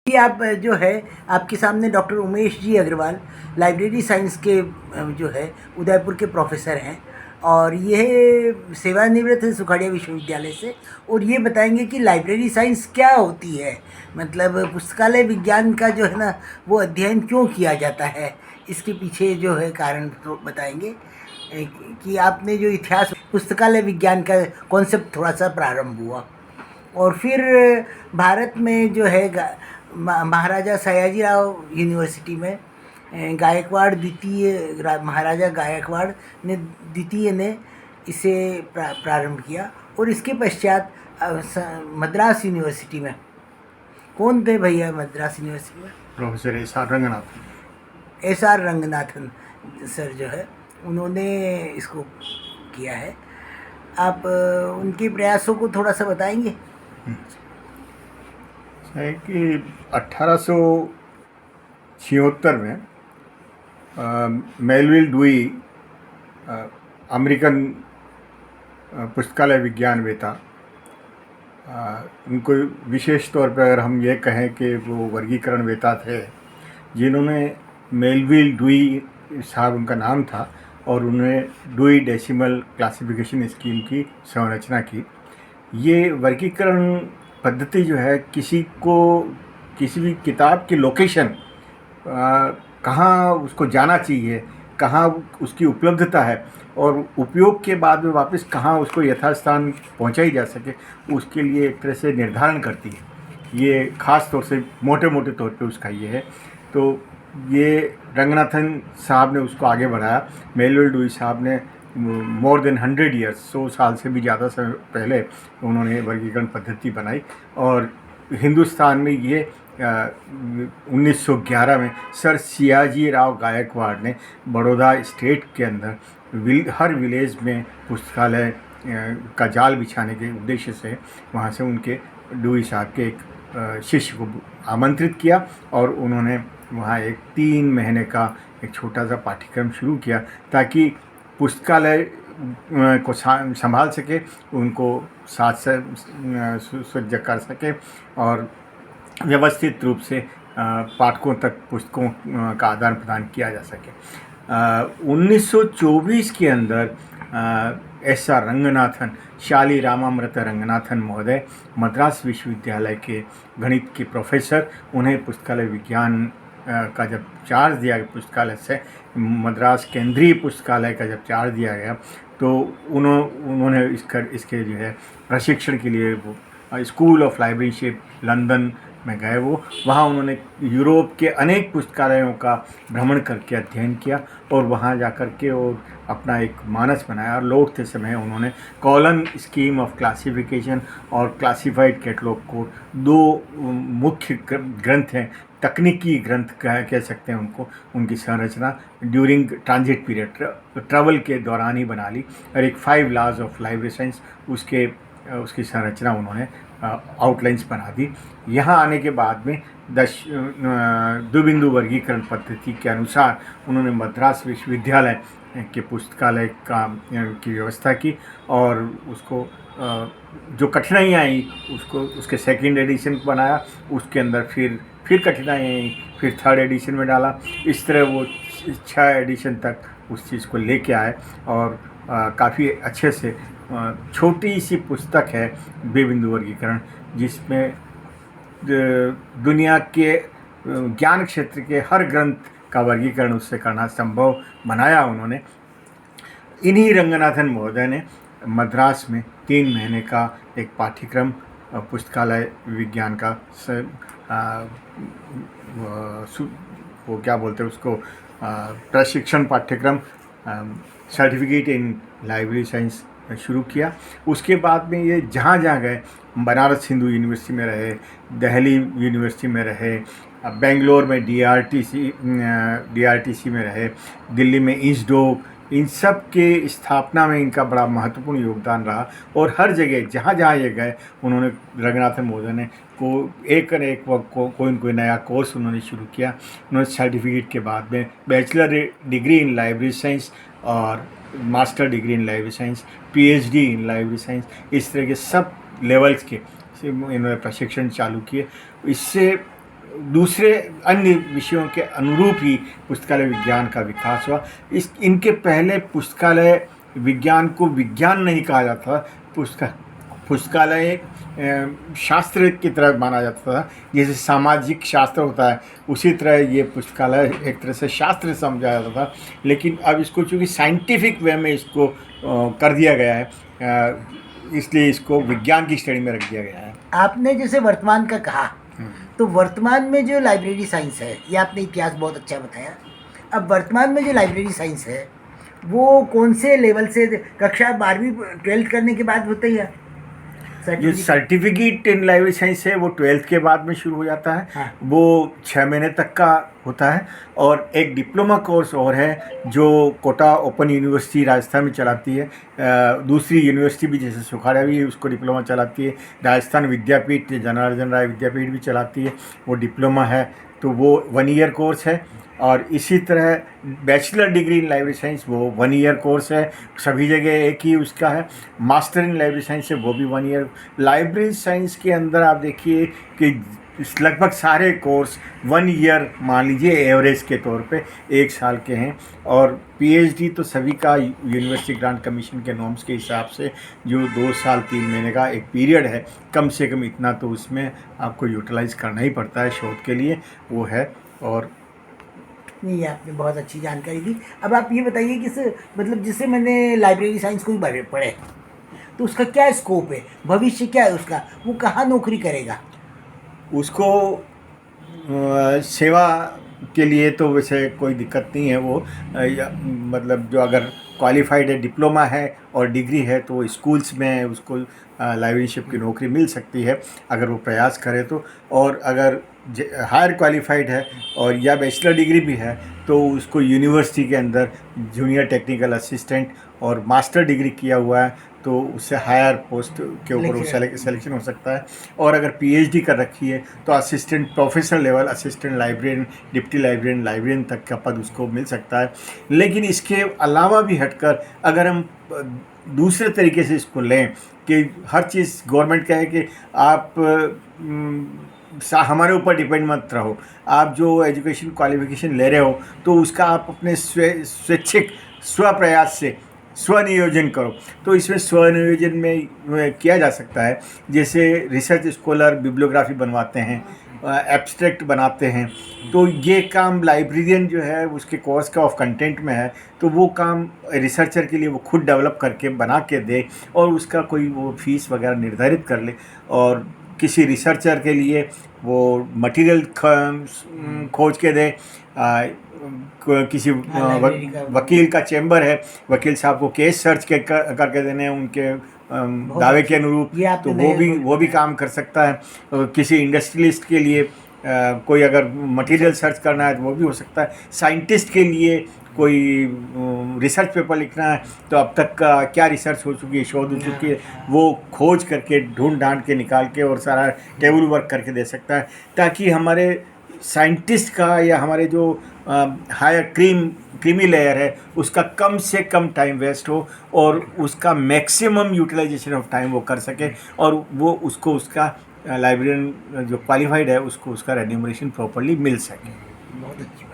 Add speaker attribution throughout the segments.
Speaker 1: ये आप जो है आपके सामने doctor Umesh ji Agarwal library science के जो है उदयपुर के प्रोफेसर हैं और ये सेवानिवृत्त है सुखाड़िया विश्वविद्यालय से। और ये बताएंगे कि लाइब्रेरी साइंस क्या होती है, मतलब पुस्तकालय विज्ञान का जो है ना वो अध्ययन क्यों किया जाता है, इसके पीछे जो है कारण तो बताएंगे कि आपने जो इतिहास पुस्तकालय विज्ञान का कॉन्सेप्ट थोड़ा सा प्रारंभ हुआ और फिर भारत में जो है महाराजा सयाजीराव यूनिवर्सिटी में गायकवाड़ द्वितीय महाराजा गायकवाड़ ने द्वितीय ने इसे प्रारंभ किया। और इसके पश्चात मद्रास यूनिवर्सिटी में कौन थे भैया मद्रास यूनिवर्सिटी में?
Speaker 2: Professor
Speaker 1: S R Ranganathan sir जो है उन्होंने इसको किया है। आप उनके प्रयासों को थोड़ा सा बताएंगे?
Speaker 2: है कि 1876 में मेलविल डुई अमेरिकन पुस्तकालय विज्ञानवेता, उनको विशेष तौर पर अगर हम ये कहें कि वो वर्गीकरणवेता थे, जिन्होंने मेलविल डुई साहब उनका नाम था और उन्होंने डुई डेसिमल क्लासिफिकेशन स्कीम की संरचना की। ये वर्गीकरण पद्धति जो है किसी भी किताब की लोकेशन कहाँ उसको जाना चाहिए, कहाँ उसकी उपलब्धता है और उपयोग के बाद में वापस कहाँ उसको यथास्थान पहुँचाई जा सके, उसके लिए एक तरह से निर्धारण करती है। ये ख़ास तौर से मोटे तौर पे उसका ये है। तो ये रंगनाथन साहब ने उसको आगे बढ़ाया। मेलविल डुई साहब ने मोर देन 100 ईयर्स, 100 साल से भी ज़्यादा समय पहले उन्होंने वर्गीकरण पद्धति बनाई और हिंदुस्तान में ये 1911 में सर सियाजी राव गायकवाड़ ने बड़ौदा स्टेट के अंदर हर विलेज में पुस्तकालय का जाल बिछाने के उद्देश्य से वहाँ से उनके डुई साहब के एक शिष्य को आमंत्रित किया और उन्होंने वहाँ एक 3 महीने का एक छोटा सा पाठ्यक्रम शुरू किया ताकि पुस्तकालय को संभाल सके, उनको साथ सज्ज कर सके और व्यवस्थित रूप से पाठकों तक पुस्तकों का आदान प्रदान किया जा सके। 1924 के अंदर एस आर रंगनाथन, शाली रामामृत रंगनाथन महोदय, मद्रास विश्वविद्यालय के गणित के प्रोफेसर, उन्हें पुस्तकालय विज्ञान का जब चार्ज दिया गया, पुस्तकालय से मद्रास केंद्रीय पुस्तकालय का जब चार्ज दिया गया तो उन्होंने इसके जो है प्रशिक्षण के लिए वो स्कूल ऑफ लाइब्रेरीशिप लंदन में गए। वो वहाँ उन्होंने यूरोप के अनेक पुस्तकालयों का भ्रमण करके अध्ययन किया और वहाँ जाकर के और अपना एक मानस बनाया। और लौटते समय उन्होंने कॉलन स्कीम ऑफ क्लासिफिकेशन और क्लासिफाइड कैटलॉग को 2 मुख्य ग्रंथ हैं, तकनीकी ग्रंथ कह सकते हैं उनको, उनकी संरचना ड्यूरिंग ट्रांजिट पीरियड, ट्रैवल के दौरान ही बना ली। और एक 5 लॉज ऑफ लाइब्रेरी साइंस उसकी संरचना उन्होंने आउटलाइंस बना दी। यहाँ आने के बाद में द्विबिंदु वर्गीकरण पद्धति के अनुसार उन्होंने मद्रास विश्वविद्यालय के पुस्तकालय की व्यवस्था की और उसको जो कठिनाइयाँ आई उसके 2nd एडिशन बनाया, उसके अंदर फिर कठिनाइयाँ आई, फिर 3rd एडिशन में डाला। इस तरह वो 6 एडिशन तक उस चीज़ को लेके आए और काफ़ी अच्छे से छोटी सी पुस्तक है द्विबिंदु वर्गीकरण, जिसमें दुनिया के ज्ञान क्षेत्र के हर ग्रंथ का वर्गीकरण उससे करना संभव बनाया उन्होंने। इन्हीं रंगनाथन महोदय ने मद्रास में 3 महीने का एक पाठ्यक्रम पुस्तकालय विज्ञान का वो क्या बोलते हैं उसको, प्रशिक्षण पाठ्यक्रम, सर्टिफिकेट इन लाइब्रेरी साइंस शुरू किया। उसके बाद में ये जहाँ गए, बनारस हिंदू यूनिवर्सिटी में रहे, दिल्ली यूनिवर्सिटी में रहे, बेंगलोर में DRTC में रहे, दिल्ली में ISDOC, इन सब के स्थापना में इनका बड़ा महत्वपूर्ण योगदान रहा। और हर जगह जहाँ ये गए उन्होंने रंगनाथन महोदय ने एक कोई नया कोर्स उन्होंने शुरू किया। उन्होंने सर्टिफिकेट के बाद में bachelor degree in library science और master degree in library science, PhD in library science, इस तरह के सब लेवल्स के इन्होंने प्रशिक्षण चालू किए। इससे दूसरे अन्य विषयों के अनुरूप ही पुस्तकालय विज्ञान का विकास हुआ। इनके पहले पुस्तकालय विज्ञान को विज्ञान नहीं कहा जाता था, पुस्तकालय शास्त्र की तरह माना जाता था। जैसे सामाजिक शास्त्र होता है उसी तरह ये पुस्तकालय एक तरह से शास्त्र समझा जाता था, लेकिन अब इसको चूँकि साइंटिफिक वे में इसको कर दिया गया है, इसलिए इसको विज्ञान की श्रेणी में रख दिया गया है।
Speaker 1: आपने जैसे वर्तमान का कहा, तो वर्तमान में जो लाइब्रेरी साइंस है, ये आपने इतिहास बहुत अच्छा बताया। अब वर्तमान में जो लाइब्रेरी साइंस है वो कौन से लेवल से, कक्षा 12वीं 12th करने के बाद होती है?
Speaker 2: जो सर्टिफिकेट इन लाइब्रेरी साइंस है वो 12th के बाद में शुरू हो जाता है।
Speaker 1: हाँ।
Speaker 2: वो 6 महीने तक का होता है। और एक डिप्लोमा कोर्स और है जो कोटा ओपन यूनिवर्सिटी राजस्थान में चलाती है। दूसरी यूनिवर्सिटी भी जैसे सुखाड़ा भी उसको डिप्लोमा चलाती है। राजस्थान विद्यापीठ, जनार्दन राय विद्यापीठ भी चलाती है, वो डिप्लोमा है। तो वो 1 ईयर कोर्स है। और इसी तरह bachelor degree in library science वो 1 ईयर कोर्स है, सभी जगह एक ही उसका है। मास्टर इन लाइब्रेरी साइंस है वो भी 1 ईयर। लाइब्रेरी साइंस के अंदर आप देखिए कि लगभग सारे कोर्स 1 ईयर मान लीजिए एवरेज के तौर पे 1 साल के हैं। और पीएचडी तो सभी का यूनिवर्सिटी ग्रांट कमीशन के नॉर्म्स के हिसाब से जो 2 साल 3 महीने का एक पीरियड है, कम से कम इतना तो उसमें आपको यूटिलाइज़ करना ही पड़ता है शोध के लिए, वो है। और
Speaker 1: नहीं, आपने बहुत अच्छी जानकारी दी। अब आप ये बताइए कि मतलब जिससे मैंने लाइब्रेरी साइंस को भी पढ़े तो उसका क्या स्कोप है, भविष्य क्या है उसका, वो कहाँ नौकरी करेगा?
Speaker 2: उसको सेवा के लिए तो वैसे कोई दिक्कत नहीं है। वो मतलब जो अगर क्वालिफाइड है, डिप्लोमा है और डिग्री है तो स्कूल्स में उसको लाइब्रेरीशिप की नौकरी मिल सकती है अगर वो प्रयास करे तो। और अगर हायर क्वालिफाइड है और या बैचलर डिग्री भी है तो उसको यूनिवर्सिटी के अंदर जूनियर टेक्निकल असिस्टेंट और मास्टर डिग्री किया हुआ है तो उससे हायर पोस्ट के ऊपर वो सिलेक्शन हो सकता है। और अगर पीएचडी कर रखी है तो assistant professor level, assistant librarian, deputy librarian तक का पद उसको मिल सकता है। लेकिन इसके अलावा भी हटकर अगर हम दूसरे तरीके से इसको लें कि हर चीज़ गवर्नमेंट कहे कि आप हमारे ऊपर डिपेंड मत रहो, आप जो एजुकेशन क्वालिफिकेशन ले रहे हो तो उसका आप अपने स्वैच्छिक स्वप्रयास से स्वनियोजन करो। तो इसमें स्वनियोजन में किया जा सकता है, जैसे रिसर्च स्कॉलर बिब्लियोग्राफी बनवाते हैं, एब्स्ट्रैक्ट बनाते हैं। तो ये काम लाइब्रेरियन जो है उसके कोर्स का ऑफ कंटेंट में है, तो वो काम रिसर्चर के लिए वो खुद डेवलप करके बना के दे और उसका कोई वो फीस वगैरह निर्धारित कर ले। और किसी रिसर्चर के लिए वो मटेरियल खोज के दे। किसी वकील का चैम्बर है, वकील साहब को केस सर्च करके देने उनके दावे के अनुरूप, तो वो भी काम कर सकता है। किसी इंडस्ट्रियलिस्ट के लिए कोई अगर मटेरियल सर्च करना है तो वो भी हो सकता है। साइंटिस्ट के लिए कोई रिसर्च पेपर लिखना है तो अब तक का क्या रिसर्च हो चुकी है, शोध हो चुकी है, वो खोज करके ढूंढ ढांड के निकाल के और सारा टेबल वर्क करके दे सकता है, ताकि हमारे साइंटिस्ट का या हमारे जो हायर क्रीमी लेयर है उसका कम से कम टाइम वेस्ट हो और उसका मैक्सिमम यूटिलाइजेशन ऑफ टाइम वो कर सके और वो उसको उसका लाइब्रेरियन जो क्वालिफाइड है उसको उसका रेन्यूमरेशन प्रॉपर्ली मिल सके।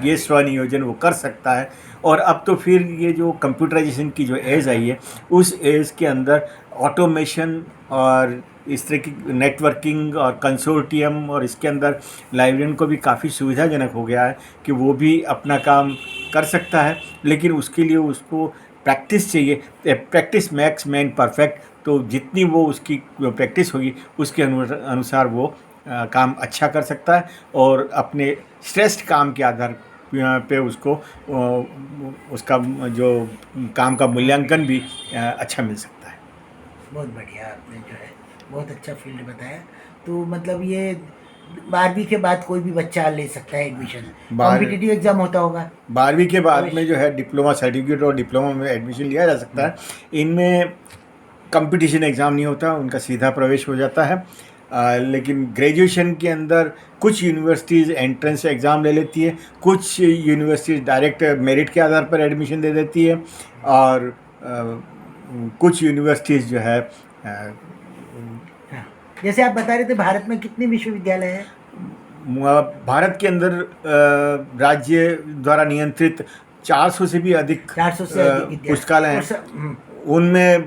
Speaker 2: ये स्वनियोजन वो कर सकता है। और अब तो फिर ये जो कंप्यूटराइजेशन की जो एज आई है उस एज के अंदर ऑटोमेशन और इस तरह की नेटवर्किंग और कंसोर्टियम और इसके अंदर लाइब्रेरियन को भी काफ़ी सुविधाजनक हो गया है कि वो भी अपना काम कर सकता है। लेकिन उसके लिए उसको प्रैक्टिस चाहिए, प्रैक्टिस मेक्स मैन परफेक्ट। तो जितनी वो उसकी प्रैक्टिस होगी उसके अनुसार वो काम अच्छा कर सकता है और अपने श्रेष्ठ काम के आधार पे उसको उसका जो काम का मूल्यांकन भी अच्छा मिल सकता है।
Speaker 1: बहुत बढ़िया, आपने जो है बहुत अच्छा फील्ड बताया। तो मतलब ये 12वीं के बाद कोई भी बच्चा ले सकता है एडमिशन, कॉम्पिटिटिव एग्जाम होता होगा?
Speaker 2: 12वीं के बाद में जो है डिप्लोमा सर्टिफिकेट और डिप्लोमा में एडमिशन लिया जा सकता है। इनमें कंपटीशन एग्ज़ाम नहीं होता, उनका सीधा प्रवेश हो जाता है। लेकिन ग्रेजुएशन के अंदर कुछ यूनिवर्सिटीज़ एंट्रेंस एग्ज़ाम ले लेती है, कुछ यूनिवर्सिटीज़ डायरेक्ट मेरिट के आधार पर एडमिशन दे देती है और कुछ यूनिवर्सिटीज़ जो है
Speaker 1: जैसे आप बता रहे थे भारत में कितने विश्वविद्यालय हैं?
Speaker 2: भारत के अंदर राज्य द्वारा नियंत्रित 400 से भी अधिक
Speaker 1: 400 से अधिक विद्यालय
Speaker 2: पुस्तकालय
Speaker 1: और
Speaker 2: हैं। उनमें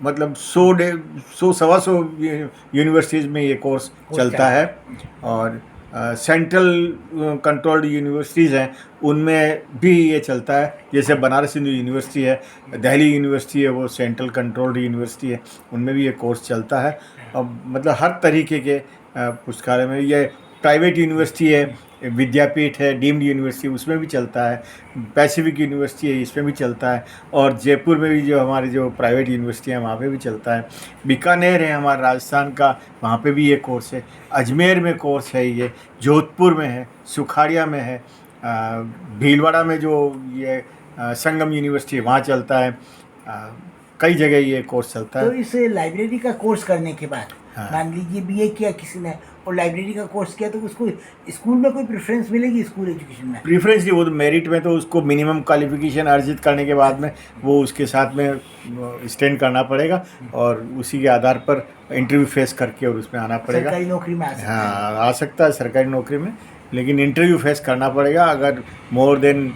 Speaker 2: मतलब 100 सवा 100 यूनिवर्सिटीज़ में ये कोर्स चलता है। और सेंट्रल कंट्रोल्ड यूनिवर्सिटीज़ हैं उनमें भी ये चलता है, जैसे बनारस हिंदू यूनिवर्सिटी है, दिल्ली यूनिवर्सिटी है, वो सेंट्रल कंट्रोल्ड यूनिवर्सिटी है, उनमें भी ये कोर्स चलता है। अब मतलब हर तरीके के पुस्तकालय में, ये प्राइवेट यूनिवर्सिटी है, विद्यापीठ है, डीम्ड यूनिवर्सिटी, उसमें भी चलता है, पैसिफिक यूनिवर्सिटी है, इसमें भी चलता है, और जयपुर में भी जो हमारे जो प्राइवेट यूनिवर्सिटी है वहाँ पे भी चलता है। बीकानेर है हमारा राजस्थान का, वहाँ पे भी ये कोर्स है। अजमेर में कोर्स है, ये जोधपुर में है, सुखाड़िया में है, भीलवाड़ा में जो ये संगम यूनिवर्सिटी है वहाँ चलता है। कई जगह ये कोर्स चलता है।
Speaker 1: तो इस लाइब्रेरी का कोर्स करने के बाद
Speaker 2: हाँ।
Speaker 1: मान लीजिए बीए किया किसी ने और लाइब्रेरी का कोर्स किया, तो उसको स्कूल में कोई प्रेफरेंस मिलेगी? स्कूल एजुकेशन में
Speaker 2: प्रीफरेंस नहीं, वो तो मेरिट में, तो उसको मिनिमम क्वालिफिकेशन अर्जित करने के बाद में वो उसके साथ में स्टैंड करना पड़ेगा और उसी के आधार पर इंटरव्यू फेस करके और उसमें आना पड़ेगा।
Speaker 1: सरकारी नौकरी में आ सकता है।
Speaker 2: हाँ, आ सकता है सरकारी नौकरी में, लेकिन इंटरव्यू फेस करना पड़ेगा। अगर more than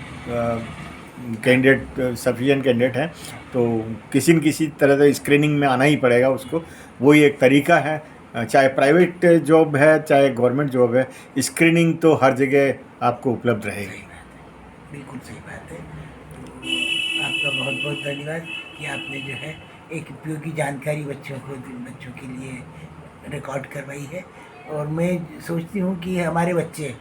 Speaker 2: candidate sufficient candidate है तो किसी न किसी तरह से स्क्रीनिंग में आना ही पड़ेगा उसको। वही एक तरीका है, चाहे प्राइवेट जॉब है चाहे गवर्नमेंट जॉब है, स्क्रीनिंग तो हर जगह आपको उपलब्ध रहेगी।
Speaker 1: बिल्कुल सही बात है। तो आपका बहुत बहुत धन्यवाद कि आपने जो है एक उपयोगी जानकारी बच्चों के लिए रिकॉर्ड करवाई है। और मैं सोचती हूँ कि हमारे बच्चे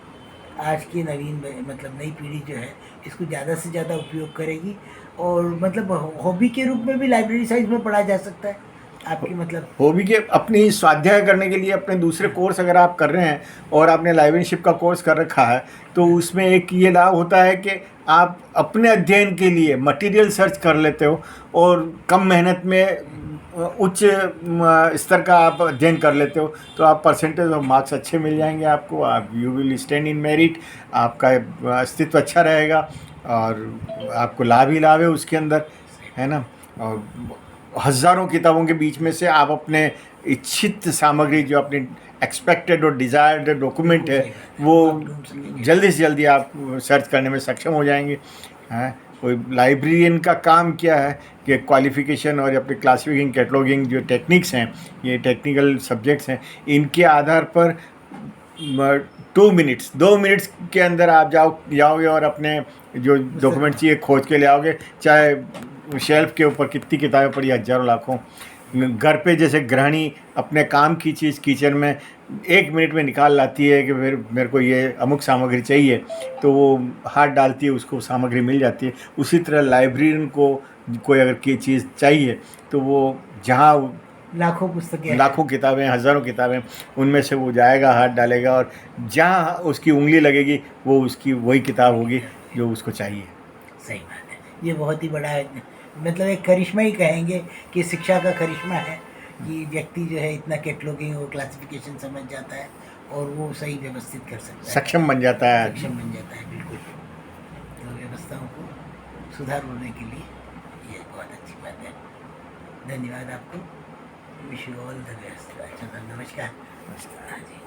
Speaker 1: आज की नवीन मतलब नई पीढ़ी जो है इसको ज़्यादा से ज़्यादा उपयोग करेगी, और मतलब हॉबी के रूप में भी लाइब्रेरी साइंस में पढ़ा जा सकता है। आपकी मतलब
Speaker 2: हॉबी के अपनी स्वाध्याय करने के लिए अपने दूसरे कोर्स अगर आप कर रहे हैं और आपने लाइब्रेरीशिप का कोर्स कर रखा है तो उसमें एक ये लाभ होता है कि आप अपने अध्ययन के लिए मटेरियल सर्च कर लेते हो और कम मेहनत में उच्च स्तर का आप अध्ययन कर लेते हो, तो आप परसेंटेज ऑफ मार्क्स अच्छे मिल जाएंगे आपको। आप you will stand in merit, आपका अस्तित्व अच्छा रहेगा और आपको लाभ ही लाभ है उसके अंदर, है ना। और हज़ारों किताबों के बीच में से आप अपने इच्छित सामग्री, जो अपनी एक्सपेक्टेड और डिज़ायर्ड डॉक्यूमेंट है, वो जल्दी से जल्दी आप सर्च करने में सक्षम हो जाएंगे। हैं, कोई लाइब्रेरियन का काम क्या है कि क्वालिफ़िकेशन और अपने क्लासिफिकेशन कैटलॉगिंग जो टेक्निक्स हैं, ये टेक्निकल सब्जेक्ट्स हैं, इनके आधार पर 2 मिनट्स के अंदर आप जाओगे और अपने जो डॉक्यूमेंट चाहिए खोज के ले आओगे। चाहे शेल्फ के ऊपर कितनी किताबें पड़ी, हज़ारों लाखों, घर पे जैसे गृहिणी अपने काम की चीज़ किचन में 1 मिनट में निकाल लाती है कि मेरे को ये अमुक सामग्री चाहिए, तो वो हाथ डालती है, उसको सामग्री मिल जाती है। उसी तरह लाइब्रेरियन को कोई अगर की चीज़ चाहिए तो वो जहाँ
Speaker 1: लाखों पुस्तकें,
Speaker 2: लाखों किताबें, हज़ारों किताबें, उनमें से वो जाएगा, हाथ डालेगा और जहाँ उसकी उंगली लगेगी वो उसकी वही किताब होगी जो उसको चाहिए।
Speaker 1: सही बात है। ये बहुत ही बड़ा मतलब एक करिश्मा ही कहेंगे कि शिक्षा का करिश्मा है कि व्यक्ति जो है इतना कैटलॉगिंग और क्लासिफिकेशन समझ जाता है और वो सही व्यवस्थित कर सकता है,
Speaker 2: सक्षम बन जाता है।
Speaker 1: बिल्कुल। तो व्यवस्थाओं को सुधार होने के लिए ये बहुत अच्छी बात है। धन्यवाद आपको। Wish you all the best. अच्छा, नमस्कार।
Speaker 2: नमस्कार।
Speaker 1: हाँ जी।